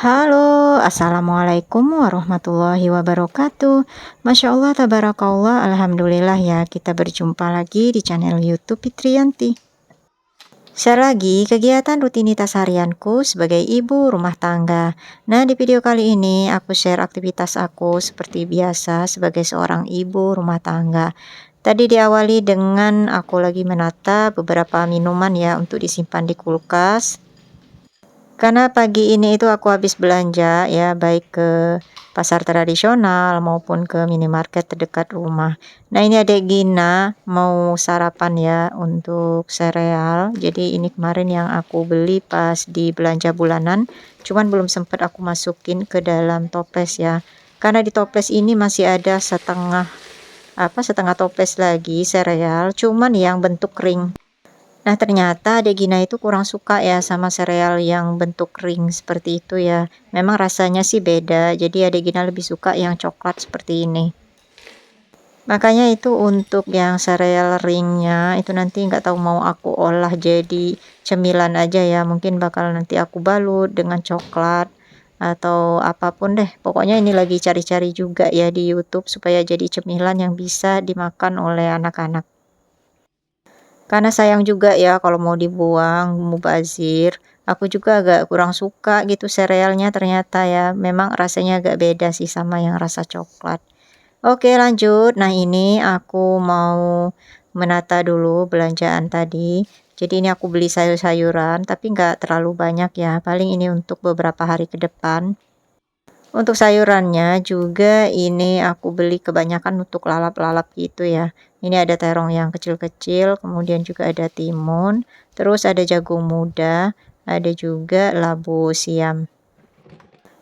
Halo, Assalamualaikum warahmatullahi wabarakatuh. Masya Allah, tabarakallah, alhamdulillah ya, kita berjumpa lagi di channel YouTube Fitriyanti. Share lagi kegiatan rutinitas harianku sebagai ibu rumah tangga. Nah, di video kali ini aku share aktivitas aku seperti biasa sebagai seorang ibu rumah tangga. Tadi diawali dengan aku lagi menata beberapa minuman ya untuk disimpan di kulkas. Karena pagi ini itu aku habis belanja ya, baik ke pasar tradisional maupun ke minimarket terdekat rumah. Nah, ini Adek Gina mau sarapan ya untuk sereal. Jadi ini kemarin yang aku beli pas di belanja bulanan, cuman belum sempat aku masukin ke dalam toples ya. Karena di toples ini masih ada setengah toples lagi sereal, cuman yang bentuk kering. Nah, ternyata Adek Gina itu kurang suka ya sama sereal yang bentuk ring seperti itu ya. Memang rasanya sih beda, jadi Adek Gina lebih suka yang coklat seperti ini. Makanya itu untuk yang sereal ringnya itu nanti nggak tahu mau aku olah jadi cemilan aja ya. Mungkin bakal nanti aku balut dengan coklat atau apapun deh. Pokoknya ini lagi cari-cari juga ya di YouTube supaya jadi cemilan yang bisa dimakan oleh anak-anak. Karena sayang juga ya kalau mau dibuang, mubazir. Aku juga agak kurang suka gitu serealnya ternyata ya. Memang rasanya agak beda sih sama yang rasa coklat. Oke, lanjut. Nah, ini aku mau menata dulu belanjaan tadi. Jadi ini aku beli sayur-sayuran tapi nggak terlalu banyak ya. Paling ini untuk beberapa hari ke depan. Untuk sayurannya juga ini aku beli kebanyakan untuk lalap-lalap gitu ya. Ini ada terong yang kecil-kecil, kemudian juga ada timun, terus ada jagung muda, ada juga labu siam.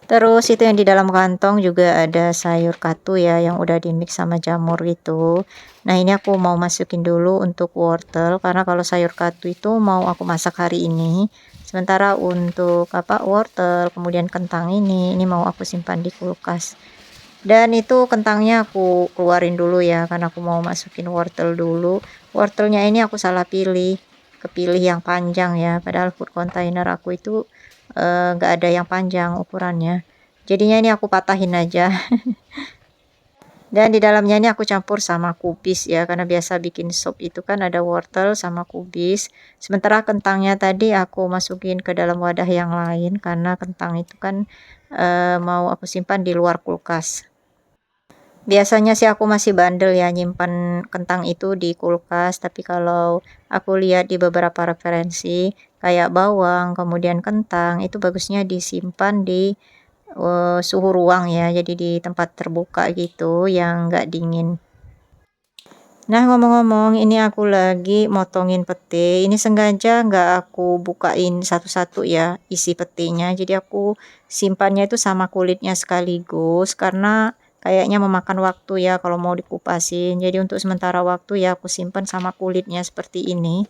Terus itu yang di dalam kantong juga ada sayur katu ya yang udah dimix sama jamur gitu. Nah, ini aku mau masukin dulu untuk wortel karena kalau sayur katu itu mau aku masak hari ini. Sementara untuk wortel, kemudian kentang ini mau aku simpan di kulkas. Dan itu kentangnya aku keluarin dulu ya karena aku mau masukin wortel dulu. Wortelnya ini aku salah pilih, kepilih yang panjang ya. Padahal food container aku itu nggak ada yang panjang ukurannya. Jadinya ini aku patahin aja. Dan di dalamnya ini aku campur sama kubis ya, karena biasa bikin sop itu kan ada wortel sama kubis. Sementara kentangnya tadi aku masukin ke dalam wadah yang lain karena kentang itu kan mau aku simpan di luar kulkas. Biasanya sih aku masih bandel ya nyimpan kentang itu di kulkas, tapi kalau aku lihat di beberapa referensi kayak bawang, kemudian kentang itu bagusnya disimpan di suhu ruang ya, jadi di tempat terbuka gitu yang nggak dingin. Nah, ngomong-ngomong, ini aku lagi motongin pete. Ini sengaja nggak aku bukain satu-satu ya isi petenya. Jadi aku simpannya itu sama kulitnya sekaligus karena kayaknya memakan waktu ya kalau mau dikupasin. Jadi untuk sementara waktu ya aku simpan sama kulitnya seperti ini.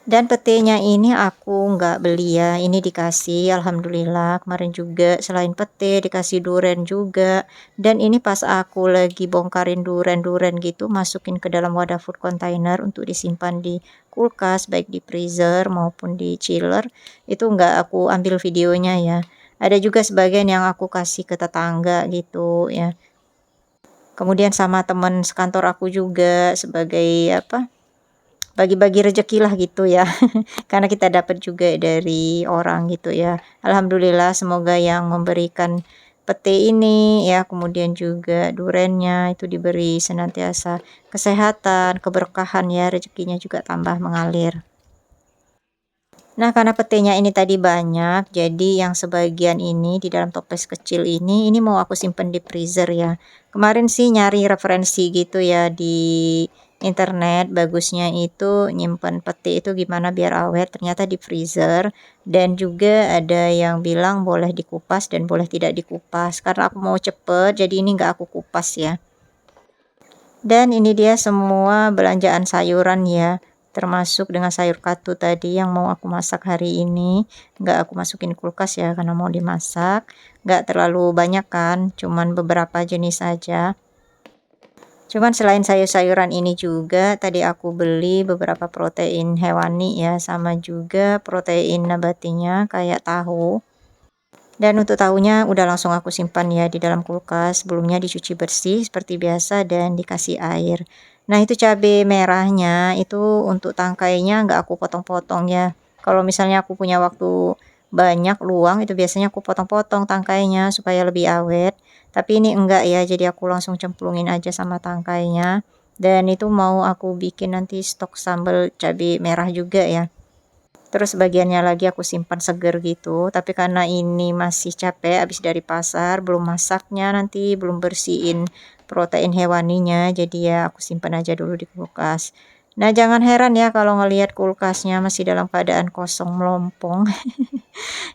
Dan petenya ini aku nggak beli ya, ini dikasih, alhamdulillah. Kemarin juga selain pete dikasih duren juga. Dan ini pas aku lagi bongkarin duren-duren gitu, masukin ke dalam wadah food container untuk disimpan di kulkas, baik di freezer maupun di chiller. Itu nggak aku ambil videonya ya. Ada juga sebagian yang aku kasih ke tetangga gitu ya. Kemudian sama teman sekantor aku juga sebagai bagi-bagi rezeki lah gitu ya. Karena kita dapat juga dari orang gitu ya. Alhamdulillah, semoga yang memberikan pete ini ya, kemudian juga durennya itu diberi senantiasa kesehatan, keberkahan ya, rezekinya juga tambah mengalir. Nah, karena petenya ini tadi banyak, jadi yang sebagian ini di dalam toples kecil ini mau aku simpen di freezer ya. Kemarin sih nyari referensi gitu ya di internet, bagusnya itu nyimpen pete itu gimana biar awet, ternyata di freezer. Dan juga ada yang bilang boleh dikupas dan boleh tidak dikupas. Karena aku mau cepet, jadi ini nggak aku kupas ya. Dan ini dia semua belanjaan sayuran ya, termasuk dengan sayur katu tadi yang mau aku masak hari ini. Nggak aku masukin kulkas ya karena mau dimasak. Nggak terlalu banyak kan, cuman beberapa jenis saja. Cuman selain sayur-sayuran ini juga tadi aku beli beberapa protein hewani ya, sama juga protein nabatinya kayak tahu. Dan untuk tahunya udah langsung aku simpan ya di dalam kulkas, sebelumnya dicuci bersih seperti biasa dan dikasih air. Nah itu cabai merahnya itu untuk tangkainya nggak aku potong-potong ya. Kalau misalnya aku punya waktu banyak luang itu biasanya aku potong-potong tangkainya supaya lebih awet. Tapi ini enggak ya, jadi aku langsung cemplungin aja sama tangkainya. Dan itu mau aku bikin nanti stok sambal cabai merah juga ya. Terus bagiannya lagi aku simpan seger gitu, tapi karena ini masih capek habis dari pasar, belum masaknya nanti, belum bersihin protein hewaninya, jadi ya aku simpan aja dulu di kulkas. Nah, jangan heran ya kalau ngelihat kulkasnya masih dalam keadaan kosong melompong.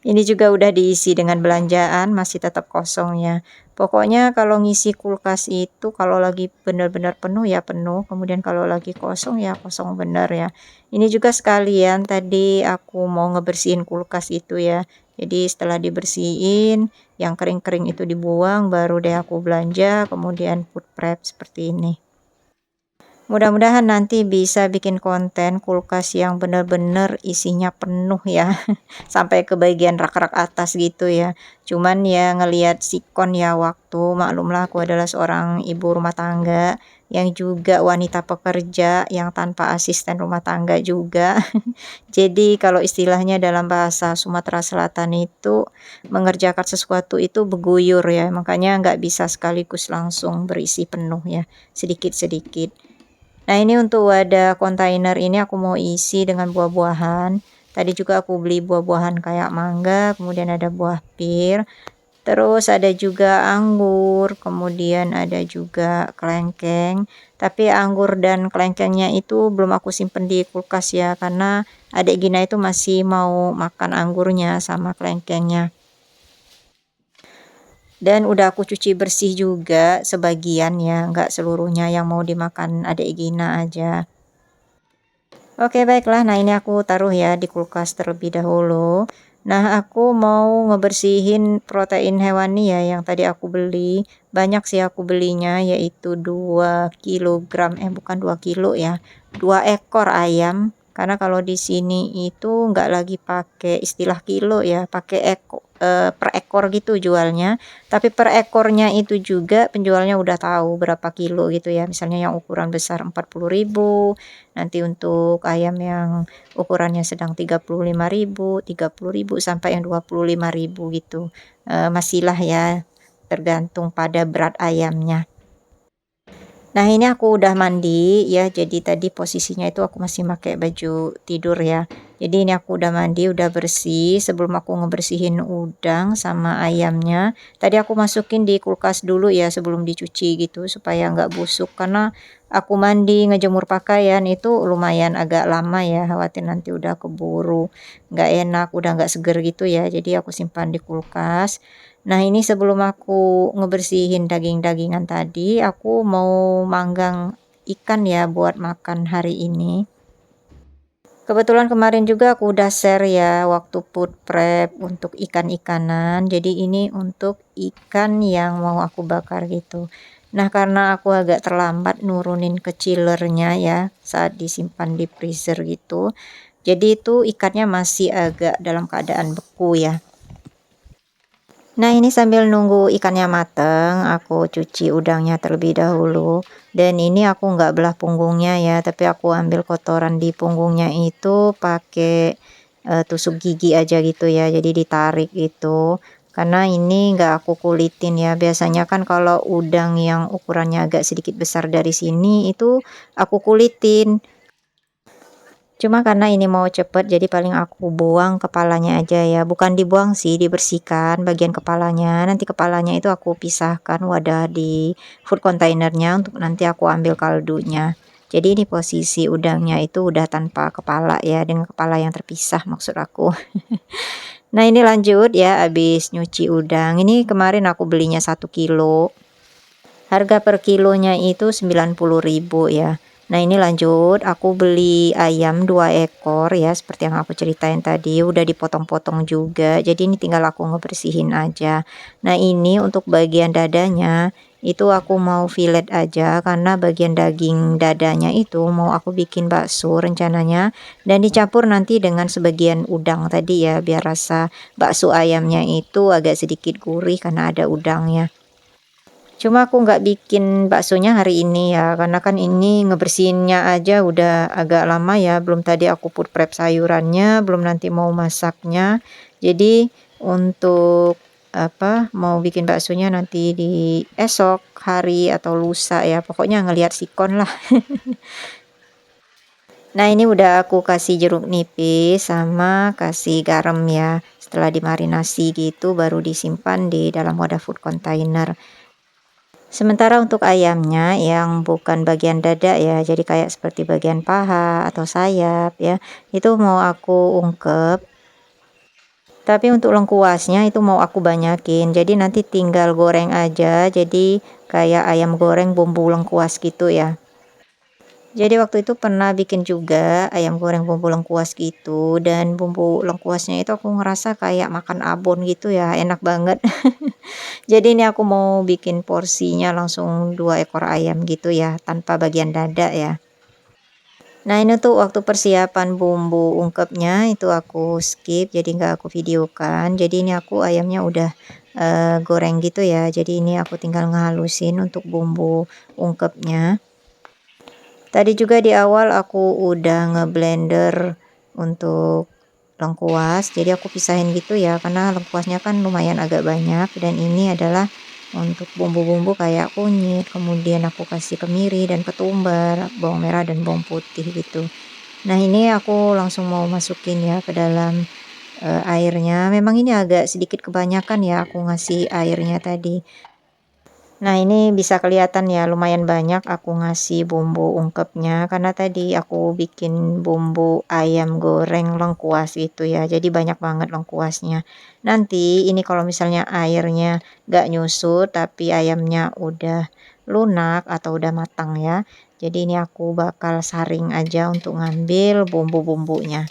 Ini juga udah diisi dengan belanjaan, masih tetap kosong ya. Pokoknya kalau ngisi kulkas itu kalau lagi benar-benar penuh ya penuh, kemudian kalau lagi kosong ya kosong benar ya. Ini juga sekalian tadi aku mau ngebersihin kulkas itu ya. Jadi setelah dibersihin, yang kering-kering itu dibuang, baru deh aku belanja, kemudian food prep seperti ini. Mudah-mudahan nanti bisa bikin konten kulkas yang benar-benar isinya penuh ya. Sampai ke bagian rak-rak atas gitu ya. Cuman ya ngelihat sikon ya waktu, maklumlah aku adalah seorang ibu rumah tangga yang juga wanita pekerja yang tanpa asisten rumah tangga juga. Jadi kalau istilahnya dalam bahasa Sumatera Selatan itu mengerjakan sesuatu itu beguyur ya. Makanya nggak bisa sekaligus langsung berisi penuh ya, sedikit-sedikit. Nah ini untuk wadah kontainer ini aku mau isi dengan buah-buahan. Tadi juga aku beli buah-buahan kayak mangga, kemudian ada buah pir, terus ada juga anggur, kemudian ada juga kelengkeng. Tapi anggur dan kelengkengnya itu belum aku simpen di kulkas ya, karena adik Gina itu masih mau makan anggurnya sama kelengkengnya. Dan udah aku cuci bersih juga sebagian ya, nggak seluruhnya yang mau dimakan adik Gina aja. Oke baiklah, nah ini aku taruh ya di kulkas terlebih dahulu. Nah aku mau ngebersihin protein hewani ya yang tadi aku beli. Banyak sih aku belinya yaitu 2 kilogram, bukan 2 kilo ya, 2 ekor ayam. Karena kalau di sini itu nggak lagi pakai istilah kilo ya, pakai per ekor gitu jualnya. Tapi per ekornya itu juga penjualnya udah tahu berapa kilo gitu ya. Misalnya yang ukuran besar 40.000, nanti untuk ayam yang ukurannya sedang 35.000, 30.000 sampai yang 25.000 gitu. Masihlah ya tergantung pada berat ayamnya. Nah ini aku udah mandi ya, jadi tadi posisinya itu aku masih pakai baju tidur ya. Jadi ini aku udah mandi, udah bersih. Sebelum aku ngebersihin udang sama ayamnya, tadi aku masukin di kulkas dulu ya sebelum dicuci gitu supaya nggak busuk. Karena aku mandi ngejemur pakaian itu lumayan agak lama ya, khawatir nanti udah keburu nggak enak, udah nggak seger gitu ya. Jadi aku simpan di kulkas. Nah ini sebelum aku ngebersihin daging-dagingan tadi, aku mau manggang ikan ya buat makan hari ini. Kebetulan kemarin juga aku udah share ya waktu food prep untuk ikan-ikanan. Jadi ini untuk ikan yang mau aku bakar gitu. Nah karena aku agak terlambat nurunin ke chillernya ya saat disimpan di freezer gitu. Jadi itu ikannya masih agak dalam keadaan beku ya. Nah ini sambil nunggu ikannya mateng, aku cuci udangnya terlebih dahulu. Dan ini aku nggak belah punggungnya ya, tapi aku ambil kotoran di punggungnya itu pakai tusuk gigi aja gitu ya, jadi ditarik gitu. Karena ini nggak aku kulitin ya, biasanya kan kalau udang yang ukurannya agak sedikit besar dari sini itu aku kulitin. Cuma karena ini mau cepet jadi paling aku buang kepalanya aja ya, bukan dibuang sih, dibersihkan bagian kepalanya. Nanti kepalanya itu aku pisahkan wadah di food containernya untuk nanti aku ambil kaldunya. Jadi ini posisi udangnya itu udah tanpa kepala ya, dengan kepala yang terpisah maksud aku. Nah ini lanjut ya, habis nyuci udang. Ini kemarin aku belinya 1 kilo. Harga per kilonya itu 90.000 ya. Nah ini lanjut, aku beli ayam 2 ekor ya, seperti yang aku ceritain tadi, udah dipotong-potong juga, jadi ini tinggal aku ngebersihin aja. Nah ini untuk bagian dadanya, itu aku mau fillet aja, karena bagian daging dadanya itu mau aku bikin bakso rencananya, dan dicampur nanti dengan sebagian udang tadi ya, biar rasa bakso ayamnya itu agak sedikit gurih karena ada udangnya. Cuma aku nggak bikin baksonya hari ini ya, karena kan ini ngebersihinnya aja udah agak lama ya, belum tadi aku put prep sayurannya, belum nanti mau masaknya. Jadi untuk apa, mau bikin baksonya nanti di esok hari atau lusa ya, pokoknya ngelihat sikon lah. Nah ini udah aku kasih jeruk nipis sama kasih garam ya. Setelah dimarinasi gitu baru disimpan di dalam wadah food container. Sementara untuk ayamnya yang bukan bagian dada ya, jadi kayak seperti bagian paha atau sayap ya, itu mau aku ungkep. Tapi untuk lengkuasnya itu mau aku banyakin, jadi nanti tinggal goreng aja, jadi kayak ayam goreng bumbu lengkuas gitu ya. Jadi waktu itu pernah bikin juga ayam goreng bumbu lengkuas gitu, dan bumbu lengkuasnya itu aku ngerasa kayak makan abon gitu ya, enak banget. Jadi ini aku mau bikin porsinya langsung 2 ekor ayam gitu ya, tanpa bagian dada ya. Nah ini tuh waktu persiapan bumbu ungkepnya itu aku skip, jadi nggak aku videokan. Jadi ini aku ayamnya udah goreng gitu ya. Jadi ini aku tinggal ngehalusin untuk bumbu ungkepnya. Tadi juga di awal aku udah ngeblender untuk lengkuas, jadi aku pisahin gitu ya, karena lengkuasnya kan lumayan agak banyak, dan ini adalah untuk bumbu-bumbu kayak kunyit, kemudian aku kasih kemiri dan ketumbar, bawang merah dan bawang putih gitu. Nah ini aku langsung mau masukin ya ke dalam airnya. Memang ini agak sedikit kebanyakan ya aku ngasih airnya tadi. Nah ini bisa kelihatan ya lumayan banyak aku ngasih bumbu ungkepnya, karena tadi aku bikin bumbu ayam goreng lengkuas gitu ya, jadi banyak banget lengkuasnya. Nanti ini kalau misalnya airnya gak nyusut tapi ayamnya udah lunak atau udah matang ya, jadi ini aku bakal saring aja untuk ngambil bumbu-bumbunya.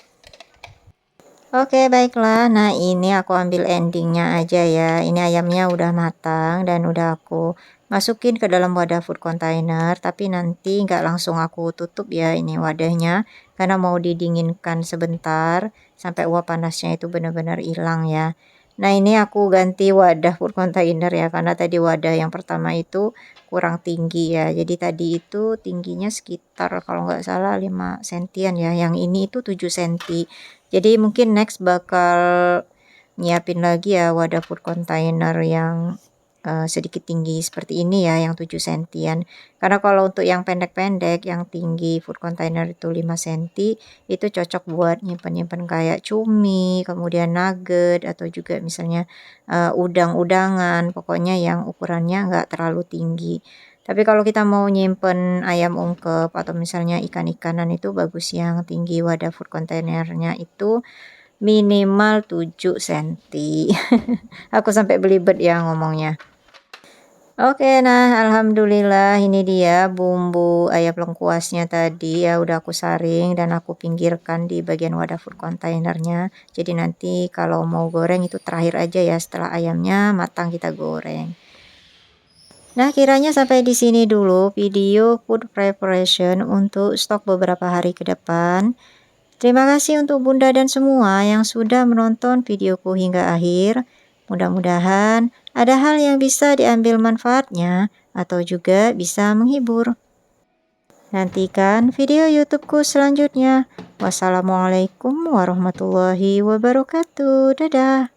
Oke baiklah, nah ini aku ambil endingnya aja ya, ini ayamnya udah matang dan udah aku masukin ke dalam wadah food container, tapi nanti nggak langsung aku tutup ya ini wadahnya, karena mau didinginkan sebentar sampai uap panasnya itu benar-benar hilang ya. Nah ini aku ganti wadah food container ya, karena tadi wadah yang pertama itu kurang tinggi ya, jadi tadi itu tingginya sekitar kalau nggak salah 5 sentian ya, yang ini itu 7 senti. Jadi mungkin next bakal nyiapin lagi ya wadah food container yang sedikit tinggi seperti ini ya, yang 7 sentian. Karena kalau untuk yang pendek-pendek, yang tinggi food container itu 5 senti, itu cocok buat nyimpen-nyimpen kayak cumi, kemudian nugget, atau juga misalnya udang-udangan, pokoknya yang ukurannya nggak terlalu tinggi. Tapi kalau kita mau nyimpen ayam ungkep atau misalnya ikan-ikanan itu bagus yang tinggi wadah food containernya itu minimal 7 senti. Aku sampai belibet ya ngomongnya. Oke, nah alhamdulillah ini dia bumbu ayam lengkuasnya tadi ya udah aku saring dan aku pinggirkan di bagian wadah food containernya. Jadi nanti kalau mau goreng itu terakhir aja ya, setelah ayamnya matang kita goreng. Nah, kiranya sampai di sini dulu video food preparation untuk stok beberapa hari ke depan. Terima kasih untuk Bunda dan semua yang sudah menonton videoku hingga akhir. Mudah-mudahan ada hal yang bisa diambil manfaatnya atau juga bisa menghibur. Nantikan video YouTubeku selanjutnya. Wassalamualaikum warahmatullahi wabarakatuh. Dadah.